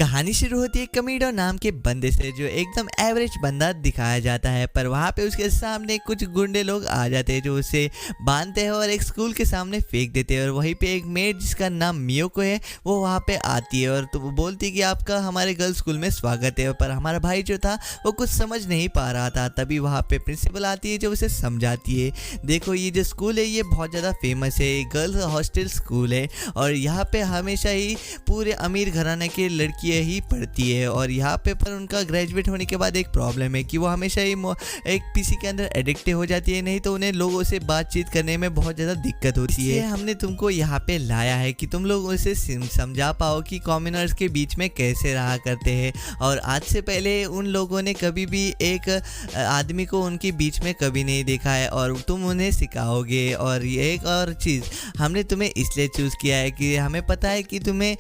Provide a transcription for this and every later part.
कहानी शुरू होती है कमीडो नाम के बंदे से, जो एकदम एवरेज बंदा दिखाया जाता है। पर वहाँ पे उसके सामने कुछ गुंडे लोग आ जाते हैं जो उसे बांधते हैं और एक स्कूल के सामने फेंक देते हैं। और वहीं पे एक मेड जिसका नाम मियोको है वो वहाँ पे आती है और तो वो बोलती है कि आपका हमारे गर्ल्स स्कूल में स्वागत है। पर हमारा भाई जो था वो कुछ समझ नहीं पा रहा था। तभी वहाँ पे प्रिंसिपल आती है जो उसे समझाती है, देखो ये जो स्कूल है ये बहुत ज़्यादा फेमस है, गर्ल्स हॉस्टल स्कूल है और यहाँ पे हमेशा ही पूरे अमीर घराने के लड़कियाँ ही पढ़ती है। और यहाँ पे पर उनका ग्रेजुएट होने के बाद एक प्रॉब्लम है कि वो हमेशा ही एक पीसी के अंदर एडिक्ट हो जाती है, नहीं तो उन्हें लोगों से बातचीत करने में बहुत ज़्यादा दिक्कत होती है। हमने तुमको यहाँ पे लाया है कि तुम लोग उसे समझा पाओ कि कॉमनर्स के बीच में कैसे रहा करते हैं। और आज से पहले उन लोगों ने कभी भी एक आदमी को उनके बीच में कभी नहीं देखा है और तुम उन्हें सिखाओगे। और ये एक और चीज़ हमने तुम्हें इसलिए चूज़ किया है कि हमें पता है कि तुम्हें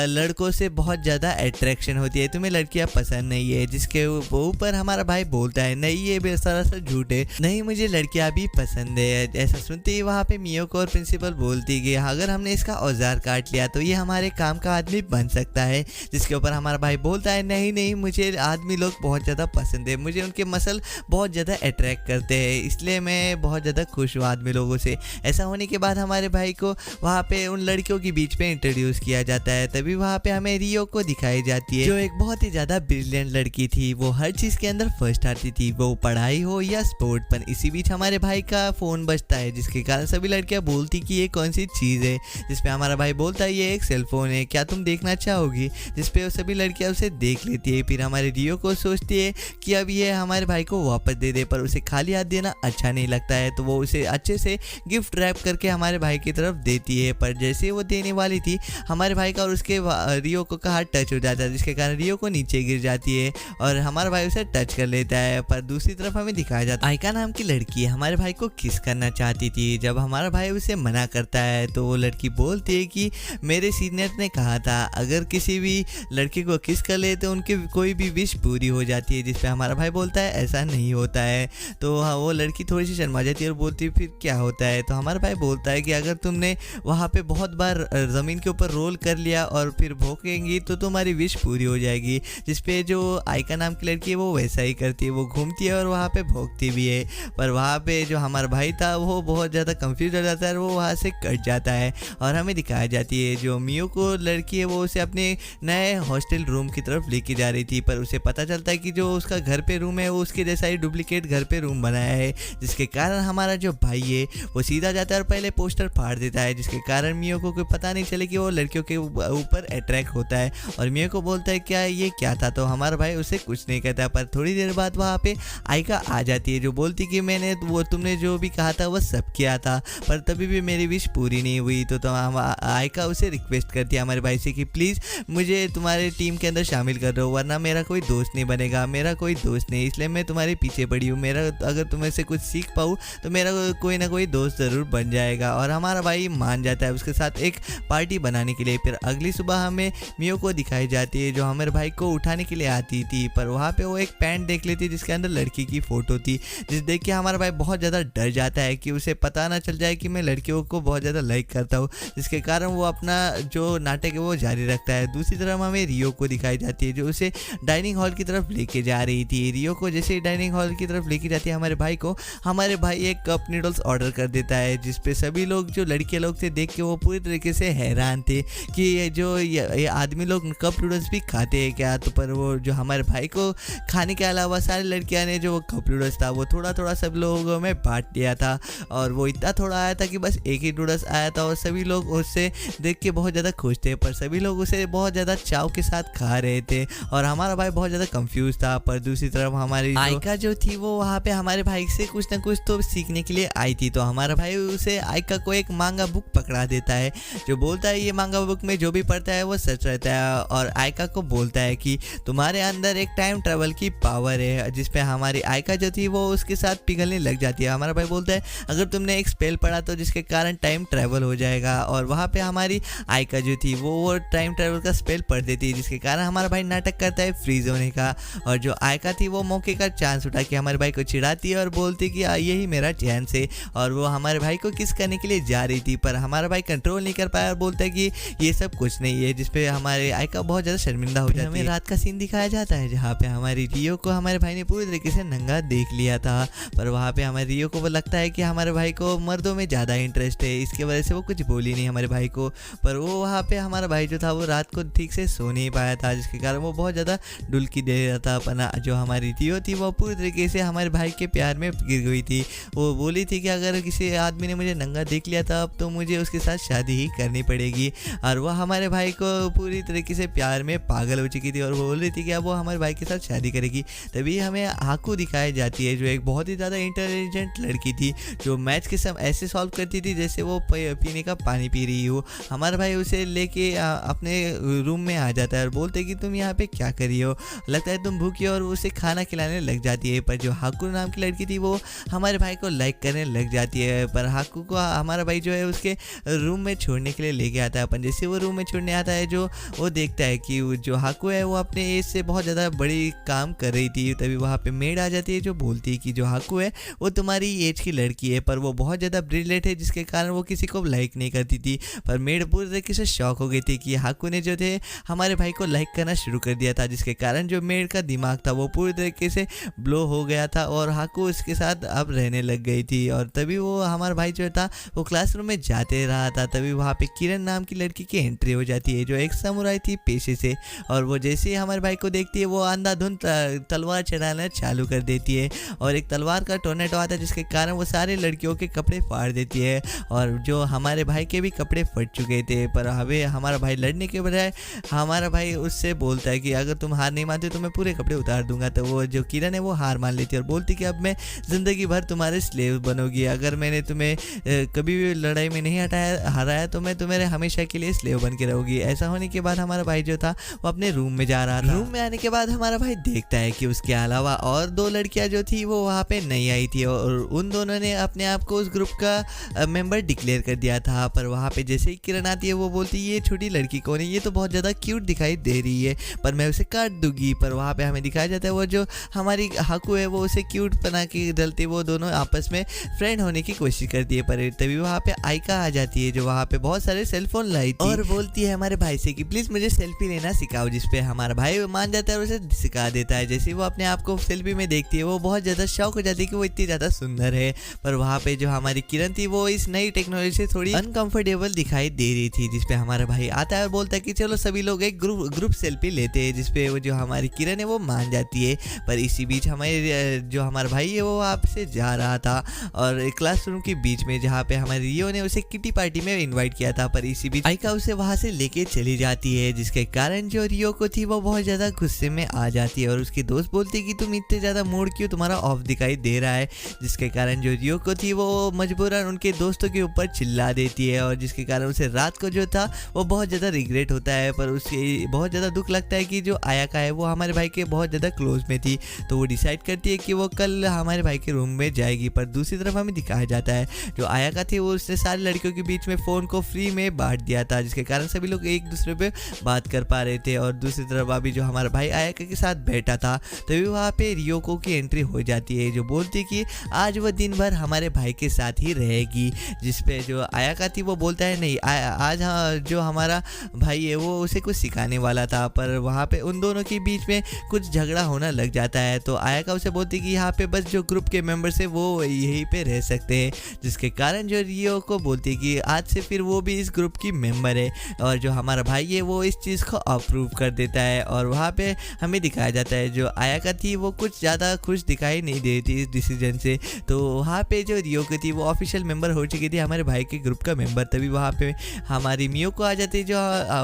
लड़कों से बहुत ज़्यादा अट्रैक्शन होती है, तुम्हें लड़कियां पसंद नहीं है। जिसके ऊपर हमारा भाई बोलता है नहीं ये सरासर झूठ है, नहीं मुझे लड़कियां भी पसंद है। ऐसा सुनते ही वहाँ पे मियोको और प्रिंसिपल बोलती कि अगर हमने इसका औजार काट लिया तो ये हमारे काम का आदमी बन सकता है। जिसके ऊपर हमारा भाई बोलता है नहीं नहीं मुझे आदमी लोग बहुत ज़्यादा पसंद है, मुझे उनके मसल बहुत ज़्यादा अट्रैक्ट करते हैं, इसलिए मैं बहुत ज़्यादा खुश हूँ आदमी लोगों से। ऐसा होने के बाद हमारे भाई को वहाँ पे उन लड़कियों के बीच में इंट्रोड्यूस किया जाता है। तभी वहाँ पे हमें रियो को दिखाई जाती है जो एक बहुत ही ज़्यादा ब्रिलियंट लड़की थी, वो हर चीज़ के अंदर फर्स्ट आती थी, वो पढ़ाई हो या स्पोर्ट। पर इसी बीच हमारे भाई का फ़ोन बजता है जिसके कारण सभी लड़कियाँ बोलती कि ये कौन सी चीज़ है। जिसपे हमारा भाई बोलता है ये एक सेलफोन है, क्या तुम देखना चाहोगी। जिसपे सभी लड़कियाँ उसे देख लेती है। फिर हमारे रियो को सोचती है कि अब ये हमारे भाई को वापस दे दे, पर उसे खाली हाथ देना अच्छा नहीं लगता है, तो वो उसे अच्छे से गिफ्ट रैप करके हमारे भाई की तरफ देती है। पर जैसे वो देने वाली थी हमारे भाई का और उसके रियो को का हाथ टच हो जाता है, जिसके कारण रियो को नीचे गिर जाती है और हमारा भाई उसे टच कर लेता है। पर दूसरी तरफ हमें दिखाया जाता है आयका नाम की लड़की हमारे भाई को किस करना चाहती थी। जब हमारा भाई उसे मना करता है तो वो लड़की बोलती है कि मेरे सीनियर ने कहा था अगर किसी भी लड़की को किस कर ले तो उनकी कोई भी विश पूरी हो जाती है। जिसपे हमारा भाई बोलता है ऐसा नहीं होता है। तो वो लड़की थोड़ी सी शर्मा जाती है और बोलती है फिर क्या होता है। तो हमारा भाई बोलता है कि अगर तुमने वहाँ पे बहुत बार ज़मीन के ऊपर रोल कर लिया और फिर भौंकेंगी तो तुम्हारी विश पूरी हो जाएगी। जिसपे जो आयका नाम की लड़की है वो वैसा ही करती है, वो घूमती है और वहाँ पे भौंकती भी है। पर वहाँ पे जो हमारा भाई था वो बहुत ज़्यादा कंफ्यूज हो जाता है और वो वहाँ से कट जाता है। और हमें दिखाया जाती है जो मियोको लड़की है वो उसे अपने नए हॉस्टल रूम की तरफ लेके जा रही थी। पर उसे पता चलता है कि जो उसका घर पे रूम है वो उसके जैसा ही डुप्लीकेट घर पे रूम बनाया है। जिसके कारण हमारा जो भाई है वो सीधा जाता है और पहले पोस्टर फाड़ देता है, जिसके कारण मियोको को पता नहीं चले कि वो लड़कियों के ऊपर अट्रैक्ट होता है। और मियोको बोलता है क्या ये क्या था, तो हमारा भाई उसे कुछ नहीं कहता। पर थोड़ी देर बाद वहाँ पे आयका आ जाती है जो बोलती कि मैंने वो तुमने जो भी कहा था वो सब किया था, पर तभी भी मेरी विश पूरी नहीं हुई। तो आयका उसे रिक्वेस्ट करती है हमारे भाई से कि प्लीज़ मुझे तुम्हारे टीम के अंदर शामिल कर दो, वरना मेरा कोई दोस्त नहीं बनेगा, मेरा कोई दोस्त नहीं, इसलिए मैं तुम्हारे पीछे पड़ी हूँ। मेरा अगर तुम्हें से कुछ सीख पाऊँ तो मेरा कोई ना कोई दोस्त ज़रूर बन जाएगा। और हमारा भाई मान जाता है उसके साथ एक पार्टी बनाने के लिए। फिर अगली सुबह हमें मियोको दिखाई जाती है जो हमारे भाई को उठाने के लिए आती थी। पर वहाँ पे वो एक पैंट देख लेती है जिसके अंदर लड़की की फ़ोटो थी, जिस देख के हमारा भाई बहुत ज़्यादा डर जाता है कि उसे पता ना चल जाए कि मैं लड़कियों को बहुत ज़्यादा लाइक करता हूँ। जिसके कारण वो अपना जो नाटक है वो जारी रखता है। दूसरी तरफ हमें रियो को दिखाई जाती है जो उसे डाइनिंग हॉल की तरफ लेके जा रही थी। रियो को जैसे ही डाइनिंग हॉल की तरफ लेके जाती है हमारे भाई को, हमारे भाई एक कप नूडल्स ऑर्डर कर देता है। जिसपे सभी लोग जो लड़के लोग थे देख के वो पूरी तरीके से हैरान थे कि ये आदमी लोग कप नूडल्स भी खाते हैं क्या। तो पर वो जो हमारे भाई को खाने के अलावा सारी लड़कियां ने जो कप नूडल्स था वो थोड़ा थोड़ा सब लोगों में बांट दिया था। और वो इतना थोड़ा आया था कि बस एक ही नूडल्स आया था और सभी लोग उससे देख के बहुत ज़्यादा खुश थे। पर सभी लोग उसे बहुत ज़्यादा चाव के साथ खा रहे थे और हमारा भाई बहुत ज़्यादा कंफ्यूज था। पर दूसरी तरफ हमारी आयका जो थी वो वहाँ पे हमारे भाई से कुछ ना कुछ तो सीखने के लिए आई थी। तो हमारा भाई उसे आयका को एक मांगा बुक पकड़ा देता है जो बोलता है ये मांगा बुक में जो भी पढ़ता है वो सच रहता है। और आयका को बोलता है कि तुम्हारे अंदर एक टाइम ट्रेवल की पावर है, जिसपे हमारी आयका जो थी वो उसके साथ पिघलने लग जाती है। हमारा भाई बोलता है अगर तुमने एक स्पेल पढ़ा तो जिसके कारण टाइम ट्रेवल हो जाएगा। और वहाँ पे हमारी आयका जो थी वो टाइम ट्रेवल का स्पेल पढ़ देती है, जिसके कारण हमारा भाई नाटक करता है फ्रीज होने का। और जो आयका थी वो मौके का चांस उठा के हमारे भाई को चिढ़ाती है और बोलती कि यही मेरा चांस है। और वो हमारे भाई को किस करने के लिए जा रही थी, पर हमारा भाई कंट्रोल नहीं कर पाया और बोलता है कि ये सब कुछ नहीं है, जिसपे हमारे आयका बहुत बहुत ज़्यादा शर्मिंदा हो जाती है। हमें रात का सीन दिखाया जाता है जहाँ पे हमारी रियो को हमारे भाई ने पूरी तरीके से नंगा देख लिया था, पर वहाँ पे हमारे रियो को वो लगता है कि हमारे भाई को मर्दों में ज़्यादा इंटरेस्ट है, इसके वजह से वो कुछ बोली नहीं हमारे भाई को। पर वो वहाँ पे हमारा भाई जो था वो रात को ठीक से सो नहीं पाया था, जिसके कारण वो बहुत ज़्यादा डुलकी दे रहा था। पर जो हमारी रियो थी वो पूरी तरीके से हमारे भाई के प्यार में गिर गई थी। वो बोली थी कि अगर किसी आदमी ने मुझे नंगा देख लिया था अब तो मुझे उसके साथ शादी ही करनी पड़ेगी। और वह हमारे भाई को पूरी तरीके से प्यार में पागल हो चुकी थी और वो बोल रही थी कि अब वो हमारे भाई के साथ शादी करेगी। तभी हमें हाकू दिखाई जाती है जो एक बहुत ही ज़्यादा इंटेलिजेंट लड़की थी, जो मैथ्स के सम ऐसे सॉल्व करती थी जैसे वो पीने का पानी पी रही हो। हमारा भाई उसे लेके अपने रूम में आ जाता है और बोलते कि तुम यहाँ पे क्या कर रही हो, लगता है तुम भूखी हो, और उसे खाना खिलाने लग जाती है। पर जो हाकू नाम की लड़की थी वो हमारे भाई को लाइक करने लग जाती है। पर हाकू को हमारा भाई जो है उसके रूम में छोड़ने के लिए लेके आता है। अपन जैसे वो रूम में छोड़ने आता है जो वो देखता है कि जो हाकू है वो अपने एज से बहुत ज़्यादा बड़ी काम कर रही थी। तभी वहाँ पे मेड आ जाती है जो बोलती है कि जो हाकू है वो तुम्हारी एज की लड़की है, पर वो बहुत ज़्यादा ब्रिलियंट है जिसके कारण वो किसी को लाइक नहीं करती थी। पर मेड पूरी तरीके से शॉक हो गई थी कि हाकू ने जो थे हमारे भाई को लाइक करना शुरू कर दिया था, जिसके कारण जो मेड का दिमाग था वो पूरी तरीके से ब्लो हो गया था और हाकू उसके साथ अब रहने लग गई थी। और तभी वो हमारा भाई जो था वो क्लासरूम में जाते रहा था। तभी वहाँ पे किरण नाम की लड़की की एंट्री हो जाती है जो एक समुराई थी पेशे से, और वो जैसे ही हमारे भाई को देखती है वो अंधाधुंध तलवार चलाना चालू कर देती है और एक तलवार का टोर्नेडो आता है जिसके कारण वो सारे लड़कियों के कपड़े फाड़ देती है। और जो हमारे भाई के भी कपड़े फट चुके थे, पर हमें हमारा भाई लड़ने के बजाय हमारा भाई उससे बोलता है कि अगर तुम हार नहीं मानते तो मैं पूरे कपड़े उतार दूंगा। तो वो जो किरण है वो हार मान लेती है और बोलती कि अब मैं ज़िंदगी भर तुम्हारे स्लेव बनोगी, अगर मैंने तुम्हें कभी भी लड़ाई में नहीं हराया तो मैं तुम्हारे हमेशा के लिए स्लेव बन के रहूँगी। ऐसा होने के बाद हमारा भाई जो था वो अपने रूम में जा रहा था। रूम में आने के बाद हमारा भाई देखता है कि उसके अलावा और दो लड़कियां जो थी वो वहाँ पे नहीं आई थी और उन दोनों ने अपने आप को उस ग्रुप का मेंबर डिक्लेयर कर दिया था। पर वहाँ पे जैसे ही किरण आती है वो बोलती है ये छोटी लड़की कौन है, ये तो बहुत ज़्यादा क्यूट दिखाई दे रही है, पर मैं उसे काट दूंगी। पर वहाँ पे हमें दिखाया जाता है वो जो हमारी हाकू है वो उसे क्यूट बना के डलती, वो दोनों आपस में फ्रेंड होने की कोशिश करती है। पर तभी वहाँ पे आयका आ जाती है जो वहाँ पे बहुत सारे सेलफोन लाई थी और बोलती है हमारे भाई से कि प्लीज़ मुझे सेल्फी लेना सिखाओ, जिसपे हमारा भाई मान जाता है और उसे सिखा देता है। जैसे वो अपने आप को सेल्फी में देखती है वो बहुत ज़्यादा शौक हो जाती है कि वो इतनी ज़्यादा सुंदर है। पर वहाँ पे जो हमारी किरण थी वो इस नई टेक्नोलॉजी से थोड़ी अनकंफर्टेबल दिखाई दे रही थी, जिसपे हमारा भाई आता है और बोलता है कि चलो सभी लोग एक ग्रुप सेल्फी लेते हैं, जिसपे वो जो हमारी किरण है वो मान जाती है। पर इसी बीच हमारे जो हमारा भाई है वो आपसे जा रहा था और क्लासरूम के बीच में जहाँ पे हमारे रियो ने उसे किटी पार्टी में इन्वाइट किया था। पर इसी बीच आयका उसे वहाँ से लेके चली जाती है, जिसके कारण जो रियो को थी वो बहुत ज़्यादा गुस्से में आ जाती है और उसकी दोस्त बोलती है कि तुम इतने ज़्यादा मूड क्यों तुम्हारा ऑफ दिखाई दे रहा है, जिसके कारण जो रियो को थी वो मजबूरन उनके दोस्तों के ऊपर चिल्ला देती है और जिसके कारण उसे रात को जो था वो बहुत ज़्यादा रिग्रेट होता है। पर उसे बहुत ज़्यादा दुख लगता है कि जो आयका है वो हमारे भाई के बहुत ज़्यादा क्लोज में थी, तो वो डिसाइड करती है कि वो कल हमारे भाई के रूम में जाएगी। पर दूसरी तरफ हमें दिखाया जाता है जो आयका थी वो उसने सारी लड़कियों के बीच में फ़ोन को फ्री में बांट दिया था, जिसके कारण सभी लोग एक दूसरे पे बात कर पा रहे थे। और दूसरी तरफ अभी जो हमारा भाई आयका के साथ बैठा था तभी वहाँ पे रियोको की एंट्री हो जाती है जो बोलती कि आज वो दिन भर हमारे भाई के साथ ही रहेगी, जिसपे जो आयका थी वो बोलता है नहीं आज जो हमारा भाई है वो उसे कुछ सिखाने वाला था। पर वहाँ पे उन दोनों के बीच में कुछ झगड़ा होना लग जाता है, तो आयका उसे बोलती कि यहाँ पे बस जो ग्रुप के मेंबर्स है वो यहीं पे रह सकते हैं, जिसके कारण जो रियो को बोलती है कि आज से फिर वो भी इस ग्रुप की मेंबर है। और जो हमारा भाई है वो इस चीज़ को अप्रूव कर देता है और वहाँ पे हमें दिखाया जाता है जो आयका थी वो कुछ ज़्यादा खुश दिखाई नहीं दे रही थी इस डिसीजन से। तो वहाँ पे जो रियो की थी वो ऑफिशियल मेंबर हो चुकी थी हमारे भाई के ग्रुप का मेंबर। तभी वहाँ पे हमारी मियो को आ जाती है जो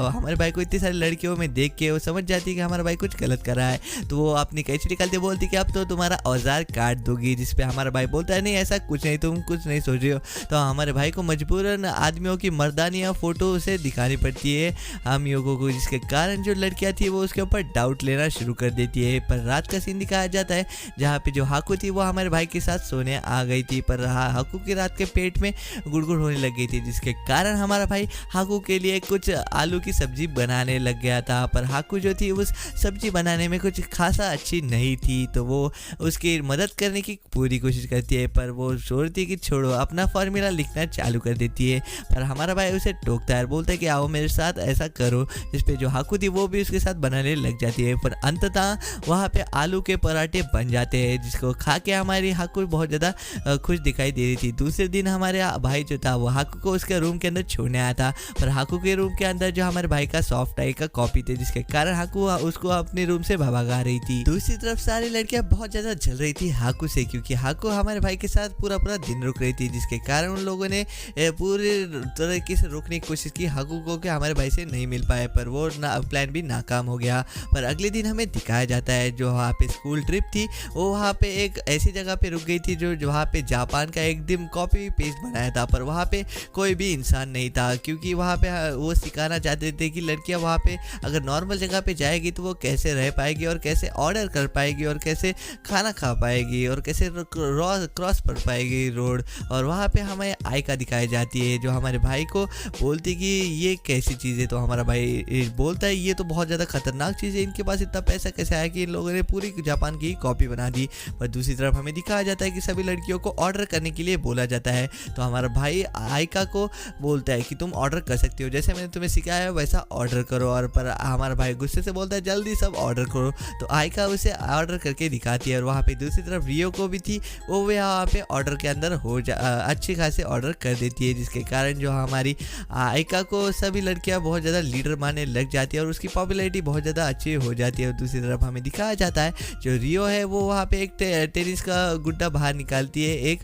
हमारे भाई को इतनी सारी लड़कियों में देख के वो समझ जाती है कि हमारा भाई कुछ गलत कर रहा है, तो वो अपनी कैंची निकालती बोलती कि अब तो तुम्हारा औजार काट दूंगी, जिसपे हमारा भाई बोलता है नहीं ऐसा कुछ नहीं, तुम कुछ नहीं सोच रहे हो। तो हमारे भाई को मजबूरन आदमियों की मर्दानियाँ फ़ोटो उसे दिखानी पड़ती है हम योगों को, जिसके कारण जो लड़कियाँ थी वो उसके ऊपर डाउट लेना शुरू कर देती है। पर रात का सीन दिखाया जाता है जहाँ पे जो हाकू थी वो हमारे भाई के साथ सोने आ गई थी, पर हाकू की रात के पेट में गुड़गुड़ होने लग गई थी, जिसके कारण हमारा भाई हाकू के लिए कुछ आलू की सब्जी बनाने लग गया था। पर हाकू जो थी उस सब्जी बनाने में कुछ खासा अच्छी नहीं थी, तो वो उसकी मदद करने की पूरी कोशिश करती है, पर वो सोचती है कि छोड़ो, अपना फार्मूला लिखना चालू कर देती है। पर हमारा भाई उसे टोकता है, बोलता है कि आओ मेरे साथ ऐसा करो, जिस पे जो जो हाकू थी वो भी उसके साथ बनाने लग जाती है, पर अंततः वहाँ पे आलू के पराठे बन जाते हैं जिसको खा के हमारी हाकू बहुत ज़्यादा खुश दिखाई दे रही थी। दूसरे दिन हमारे भाई जो था वो हाकू को उसके रूम के अंदर छोड़ने आया था, पर हाकू के रूम के अंदर जो हमारे भाई का सॉफ्ट टाई का कॉपी थे जिसके कारण हाकू उसको अपने रूम से भगा रही थी। दूसरी तरफ सारी लड़कियां बहुत ज़्यादा जल रही थी हाकू से, क्योंकि हाकू हमारे भाई के साथ पूरा पूरा दिन रुक रही थी, जिसके कारण उन लोगों ने पूरे तरीके से रोकने की कोशिश की हाकू को कि हमारे भाई से नहीं मिल पाए, पर वो प्लान भी नाकाम हो गया। पर अगले दिन हमें दिखाया जाता है जो वहाँ पे स्कूल ट्रिप थी वो वहाँ पे एक ऐसी जगह पे रुक गई थी जो वहाँ पे जापान का एकदम कॉपी पेस्ट बनाया था, पर वहाँ पे कोई भी इंसान नहीं था, क्योंकि वहाँ पे वो सिखाना चाहते थे कि लड़कियाँ वहाँ पे अगर नॉर्मल जगह पे जाएगी तो वो कैसे रह पाएगी और कैसे ऑर्डर कर पाएगी और कैसे खाना खा पाएगी और कैसे क्रॉस पढ़ पाएगी रोड। और वहाँ पे हमें आयका दिखाई जाती है जो हमारे भाई को बोलती कि ये कैसी चीज़ है, तो हमारा भाई बोलता है ये तो बहुत ज़्यादा खतरनाक चीज़ है, इनके पास इतना पैसा कैसे आया कि इन लोगों ने पूरी जापान की कॉपी बना दी। पर दूसरी तरफ हमें दिखाया जाता है कि सभी लड़कियों को ऑर्डर करने के लिए बोला जाता है, तो हमारा भाई आयका को बोलता है कि तुम ऑर्डर कर सकती हो, जैसे मैंने तुम्हें सिखाया है वैसा ऑर्डर करो। और पर हमारा भाई गुस्से से बोलता है जल्दी सब ऑर्डर करो, तो आयका उसे ऑर्डर करके दिखाती है। और वहाँ पे दूसरी तरफ रियो को भी थी, वो यहाँ पे ऑर्डर के अंदर अच्छे खासे ऑर्डर कर देती है, जिसके कारण जो हमारी आयका को सभी लड़कियाँ बहुत ज़्यादा लीडर मानने लग जाती है और उसकी पॉपुलैरिटी बहुत ज़्यादा अच्छी हो जाती है। और दूसरी तरफ हमें दिखाया जाता है जो रियो है वो वहाँ पे एक टेनिस का गुड्डा बाहर निकालती है एक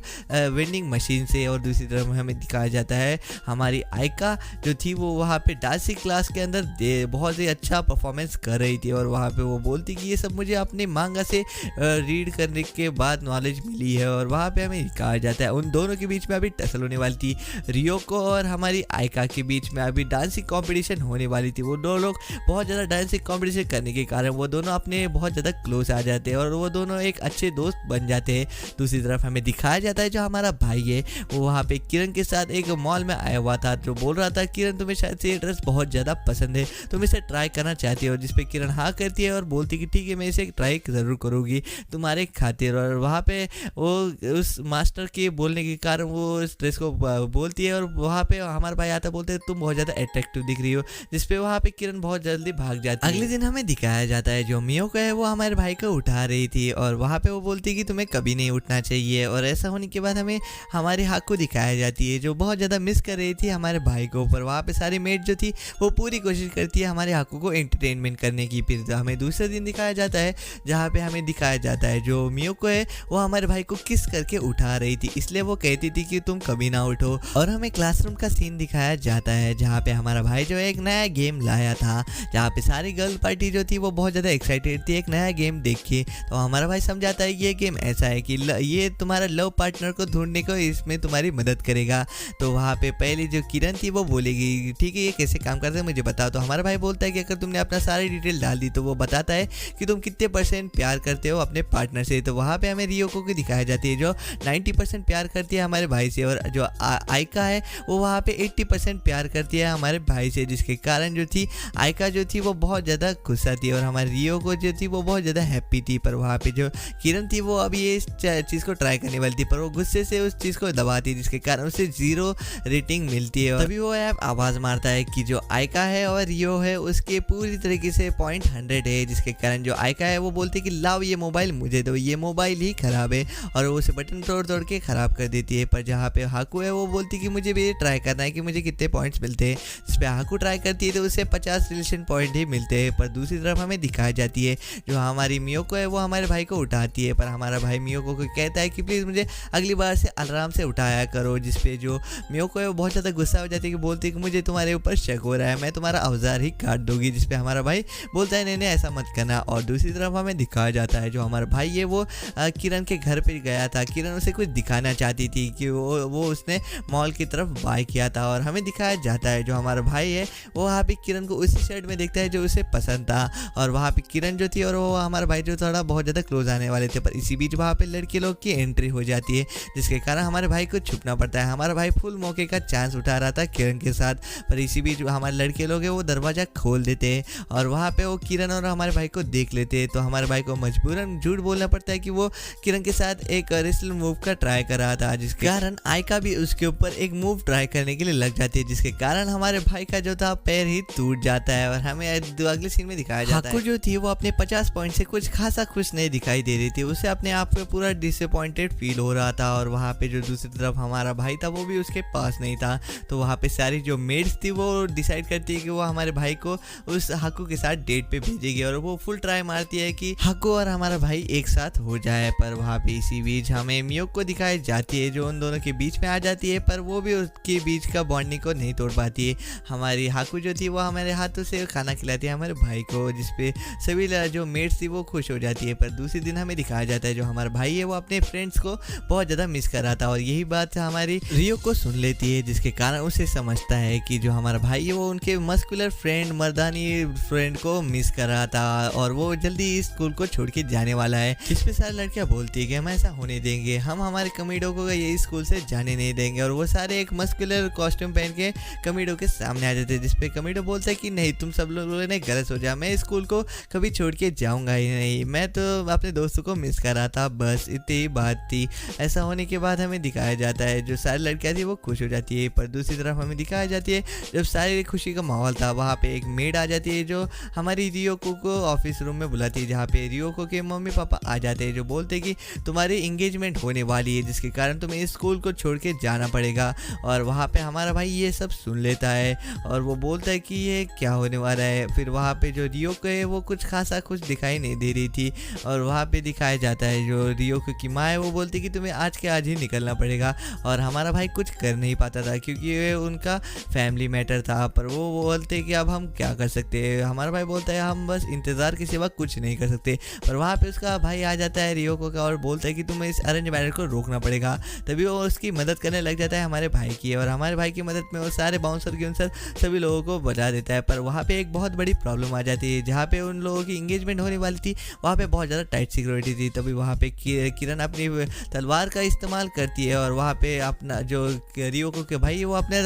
वेंडिंग मशीन से, और दूसरी तरफ हमें दिखाया जाता है हमारी आयका जो थी वो वहाँ पे डांसिंग क्लास के अंदर बहुत ही अच्छा परफॉर्मेंस कर रही थी, और वहाँ पे वो बोलती कि ये सब मुझे अपने मांगा से रीड करने के बाद नॉलेज मिली है। और वहाँ पे हमें दिखाया जाता है उन दोनों के बीच में अभी टसल होने वाली थी, रियो को और हमारी आयका के बीच में अभी डांसिंग कंपटीशन होने वाली थी। वो दो लोग बहुत ज़्यादा डांसिंग कंपटीशन करने के कारण वो दोनों अपने बहुत ज़्यादा क्लोज आ जाते हैं और वो दोनों एक अच्छे दोस्त बन जाते हैं। दूसरी तरफ हमें दिखाया जाता है जो हमारा भाई है वो वहाँ पे किरण के साथ एक मॉल में आया हुआ था, जो बोल रहा था किरण तुम्हें शायद से ये ड्रेस बहुत ज़्यादा पसंद है, तुम इसे ट्राई करना चाहती हो, जिस पे किरण हाँ करती है और बोलती कि ठीक है मैं इसे ट्राई ज़रूर करूँगी तुम्हारे खातिर। और वहाँ पे वो उस मास्टर के बोलने के कारण वो इस ड्रेस को बोलती है, और वहाँ पे हमारा भाई आता बोलते हैं तुम बहुत ज़्यादा अट्रैक्टिव दिख रही हो, जिसपे वहाँ पे किरण बहुत जल्दी भाग जाती है। अगले दिन हमें दिखाया जाता है जो मियोको है वो हमारे भाई को उठा रही थी, और वहाँ पे वो बोलती है कि तुम्हें कभी नहीं उठना चाहिए। और ऐसा होने के बाद हमें हमारी हाकू दिखाया जाती है जो बहुत ज़्यादा मिस कर रही थी हमारे भाई को, पर वहाँ पे सारी मेट जो थी वो पूरी कोशिश करती है हमारे हाकू को एंटरटेनमेंट करने की। फिर तो हमें दूसरे दिन दिखाया जाता है जहाँ पे हमें दिखाया जाता है जो मियोको है वो हमारे भाई को किस करके उठा रही थी, इसलिए वो कहती थी कि तुम कभी ना उठो। और हमें क्लासरूम का सीन दिखाया जाता है जहाँ पे हमारा भाई जो एक नया गेम लाया था, जहाँ पे सारी गर्ल पार्टी जो थी वो बहुत ज़्यादा एक्साइटेड थी एक नया गेम देख के। तो हमारा भाई समझाता है ये गेम ऐसा है कि ये तुम्हारा लव पार्टनर को ढूंढने को इसमें तुम्हारी मदद करेगा। तो वहाँ पे पहले जो किरण थी वो बोलेगी ठीक है ये कैसे काम करते हैं मुझे बताओ। तो हमारा भाई बोलता है कि अगर तुमने अपना सारी डिटेल डाल दी तो वो बताता है कि तुम कितने % प्यार करते हो अपने पार्टनर से। तो वहाँ पे हमें रियोको की दिखाई जाती है जो 90% प्यार करती है हमारे भाई से, और जो आयका है वो वहाँ पे 80% प्यार करती है हमारे भाई से, जिसके कारण जो थी आयका जो थी वो बहुत ज़्यादा गुस्सा थी और हमारी रियोको जो थी वो बहुत ज़्यादा हैप्पी थी। पर वहाँ पे जो किरण थी वो अभी ये चीज़ को ट्राई करने वाली थी, पर वो गुस्से से उस चीज़ को दबाती जिसके कारण उसे 0 रेटिंग मिलती है। तभी वो ऐप आवाज़ मारता है कि जो आयका है और रियो है उसके पूरी तरीके से पॉइंट 100 है, जिसके कारण जो आयका है वो बोलती है कि लाओ ये मोबाइल मुझे दो, ये मोबाइल ही ख़राब है, और वो उसे बटन तोड़ तोड़ के ख़राब कर देती है। पर जहाँ पे हाकू है वो बोलती है कि मुझे भी ये ट्राई करना है कि मुझे कितने पॉइंट्स मिलते हैं, जिस पर हाकू ट्राई करती है तो उसे 50 रिलेशन पॉइंट ही मिलते हैं। पर दूसरी तरफ हमें दिखाई जाती है जो हमारी मियोको है वो हमारे भाई को उठाती है, पर हमारा भाई मियोको को कहता है कि प्लीज़ मुझे अगली बार से आराम से उठाया करो, जिसपे जो मियोको है वो बहुत ज़्यादा गुस्सा हो जाती है कि बोलती है कि मुझे तुम्हारे ऊपर शक हो रहा है, मैं तुम्हारा औजार ही काट दूंगी, जिसपे हमारा भाई बोलता है नहीं नहीं ऐसा मत करना। और दूसरी तरफ हमें दिखाया जाता है जो हमारा भाई है वो किरण के घर पर गया था, किरण उसे कुछ दिखाना चाहती थी कि वो उसने मॉल की तरफ बाय किया था, और हमें दिखाया जाता है जो हमारा भाई है वो वहाँ पे किरण को उसी शर्ट में देखता है जो उसे पसंद था, और वहाँ पे किरण जो थी और वो हमारा भाई जो थोड़ा बहुत ज़्यादा क्लोज आने वाले थे। पर इसी बीच वहाँ पे लड़के लोग की एंट्री हो जाती है, जिसके कारण हमारे भाई को छुपना पड़ता है। हमारा भाई फुल मौके का चांस उठा रहा था किरण के साथ, पर इसी बीच हमारे लड़के लोग हैं वो दरवाज़ा खोल देते हैं और वहाँ पे वो किरण और हमारे भाई को देख लेते हैं। तो हमारे भाई को मजबूरन झूठ बोलना पड़ता है कि वो किरण के साथ एक रेसलर मूव का ट्राई कर रहा था, जिसके कारण आयका भी उसके ऊपर एक मूव ट्राई करने के लिए लग जाती है, जिसके कारण हमारे भाई का जो था पैर ही टूट जाता है और हमें अगले सीन में दिखाया जाता है हाकू जो थी वो अपने 50 पॉइंट से कुछ खासा खुश नहीं दिखाई दे रही थी। उसे अपने आप पे पूरा डिसअपॉइंटेड फील हो रहा था और वहाँ पे जो दूसरी तरफ हमारा भाई था वो भी उसके पास नहीं था। तो वहाँ पे सारी जो मेड्स थी वो डिसाइड करती है कि वो हमारे भाई को उस हाकू के साथ डेट पे भेजेगी और वो फुल ट्राई मारती है कि हाकू और हमारा भाई एक साथ हो जाए। पर वहाँ पे इसी बीच हमें मियोक को दिखाई जाती है जो उन दोनों के बीच में आ जाती है, पर वो भी उसके बीच का बॉन्डिंग को नहीं तोड़ पाती है। हमारी हाकू जो थी वो हमारे हाथों से खाना खिलाती है हमारे भाई को, जिसपे सभी जो मेट्स थी वो खुश हो जाती है। पर दूसरे दिन हमें दिखाया जाता है जो हमारा भाई है वो अपने फ्रेंड्स को बहुत ज़्यादा मिस कर रहा था और यही बात हमारी रियो को सुन लेती है, जिसके कारण उसे समझता है कि जो हमारा भाई है वो उनके मस्कुलर फ्रेंड मर्दानी फ्रेंड को मिस कर रहा था और वो जल्दी इस स्कूल को छोड़ के जाने वाला है। जिस पे सारी लड़कियां बोलती है कि हम ऐसा होने देंगे, हम हमारे कमीडो को ये स्कूल से जाने नहीं देंगे और वो सारे एक मस्कुलर कॉस्ट्यूम पहन के कमीडो के सामने आ जाते हैं। जिसपे कमीडो बोलता है कि नहीं, तुम सब लोगों ने गलत सोचा, मैं स्कूल को कभी छोड़ के जाऊंगा ही नहीं, मैं तो अपने दोस्तों को मिस कर रहा था, बस इतनी ही बात थी। ऐसा होने के बाद हमें दिखाया जाता है जो सारी लड़कियां थी वो खुश हो जाती है। पर दूसरी तरफ हमें दिखाया जाती है जब सारी खुशी का माहौल था वहाँ पे एक मेड आ जाती है जो हमारी रियोको को ऑफिस रूम में बुलाती है, जहाँ पे रियोको के मम्मी पापा आ जाते हैं जो बोलते हैं कि तुम्हारी इंगेजमेंट होने वाली है जिसके कारण तुम्हें इस स्कूल को छोड़ के जाना पड़ेगा। और वहाँ पे हमारा भाई ये सब सुन लेता है और वो बोलता है कि ये क्या होने वाला है। फिर वहाँ पे जो रियोको है वो कुछ खासा कुछ दिखाई नहीं दे रही थी और वहाँ पे दिखाया जाता है जो रियोको की माँ है वो बोलती है कि तुम्हें आज के आज ही निकलना पड़ेगा। और हमारा भाई कुछ कर नहीं पाता था क्योंकि ये उनका फैमिली मैटर था, पर वो बोलते कि अब हम क्या कर सकते हैं। हमारा भाई बोलता है हम बस इंतज़ार के सिवा कुछ नहीं कर सकते। पर वहाँ पे उसका भाई आ जाता है रियोको का और बोलता है कि तुम्हें इस अरेंज मैरिज को रोकना पड़ेगा। तभी वो उसकी मदद करने लग जाता है हमारे भाई की और हमारे भाई की मदद में वो सारे बाउंसर के अनुसार सभी लोगों को बचा देता है। पर वहाँ पे एक बहुत बड़ी प्रॉब्लम आ जाती है, जहाँ पे उन लोगों की इंगेजमेंट होने वाली थी वहाँ पे बहुत ज़्यादा टाइट सिक्योरिटी थी। तभी वहाँ पे किरण अपनी तलवार का इस्तेमाल करती है और वहाँ पे अपना जो रियोको के भाई वो अपने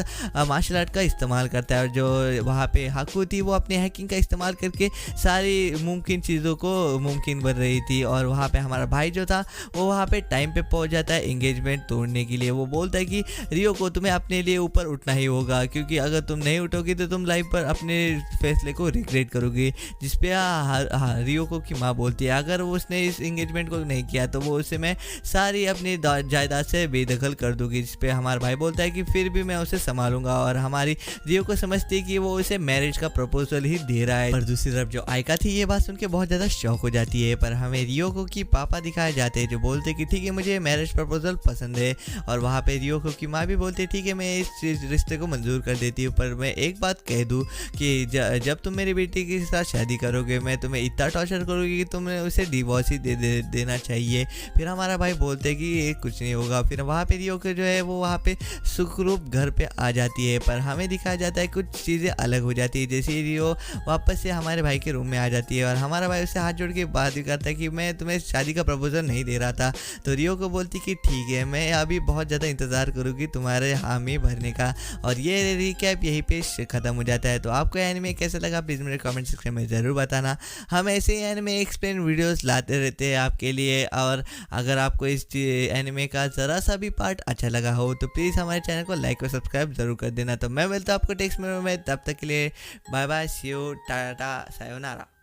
मार्शल आर्ट का इस्तेमाल करता है और जो वहाँ पे हाकू थी वो अपने हैकिंग का इस्तेमाल करके सारी मुमकिन चीज़ों को मुमकिन बन रही थी। और वहाँ पे हमारा भाई जो था वो वहाँ पे टाइम पे पहुँच जाता है इंगेजमेंट तोड़ने के लिए। वो बोलता है कि रियोको तुम्हें अपने लिए ऊपर उठना ही होगा क्योंकि अगर तुम नहीं उठोगी तो तुम लाइफ पर अपने फैसले को रिग्रेट करोगी। जिसपे रियोको की माँ बोलती है अगर उसने इस इंगेजमेंट को नहीं किया तो वो उसे मैं सारी अपनी जायदाद से बेदखल कर दूंगी। जिसपे हमारा भाई बोलता है कि फिर भी मैं उसे संभालूंगा और हमारी रियोको समझती है कि वो उसे मैरिज का प्रपोजल ही दे रहा है। पर दूसरी तरफ जो आयका थी ये बात सुन के बहुत ज़्यादा शौक हो जाती है। पर हमें रियोको की पापा दिखाए जाते हैं जो बोलते हैं कि ठीक है मुझे मैरिज प्रपोजल पसंद है। और वहाँ पे रियोको की माँ भी बोलती है ठीक है मैं इस रिश्ते को मंजूर कर देती हूँ, पर मैं एक बात कह दूँ कि जब तुम मेरी बेटी के साथ शादी करोगे मैं तुम्हें इतना टॉर्चर करूँगी कि तुम्हें उसे डिवोर्स ही देना चाहिए। फिर हमारा भाई बोलते हैं कि ये कुछ नहीं होगा। फिर वहाँ पे रियोको जो है वो वहाँ पे सुखरूप घर पे आ जाती है। पर हमें दिखाया जाता है कुछ चीज़ें अलग हो जाती है, जैसे रियो वापस से हमारे भाई के रूम में आ जाती है और हमारा भाई उससे हाथ जोड़ के बात भी करता है कि मैं तुम्हें शादी का प्रपोजल नहीं दे रहा था। तो रियो को बोलती कि ठीक है मैं अभी बहुत ज़्यादा इंतज़ार करूँगी तुम्हारे हामी भरने का। और ये रिकैप यहीं पे ख़त्म हो जाता है। तो आपको एनिमे कैसा लगा प्लीज़ मेरे कमेंट सेक्शन में ज़रूर बताना। हम ऐसे ही एनिमे एक्सप्लेन वीडियोस लाते रहते हैं आपके लिए। और अगर आपको इस एनिमे का ज़रा सा भी पार्ट अच्छा लगा हो तो प्लीज़ हमारे चैनल को लाइक और सब्सक्राइब ज़रूर कर देना। तो मैं मिलता हूँ आपको नेक्स्ट वीडियो में, तब तक के लिए bye bye, see you, tata, sayonara.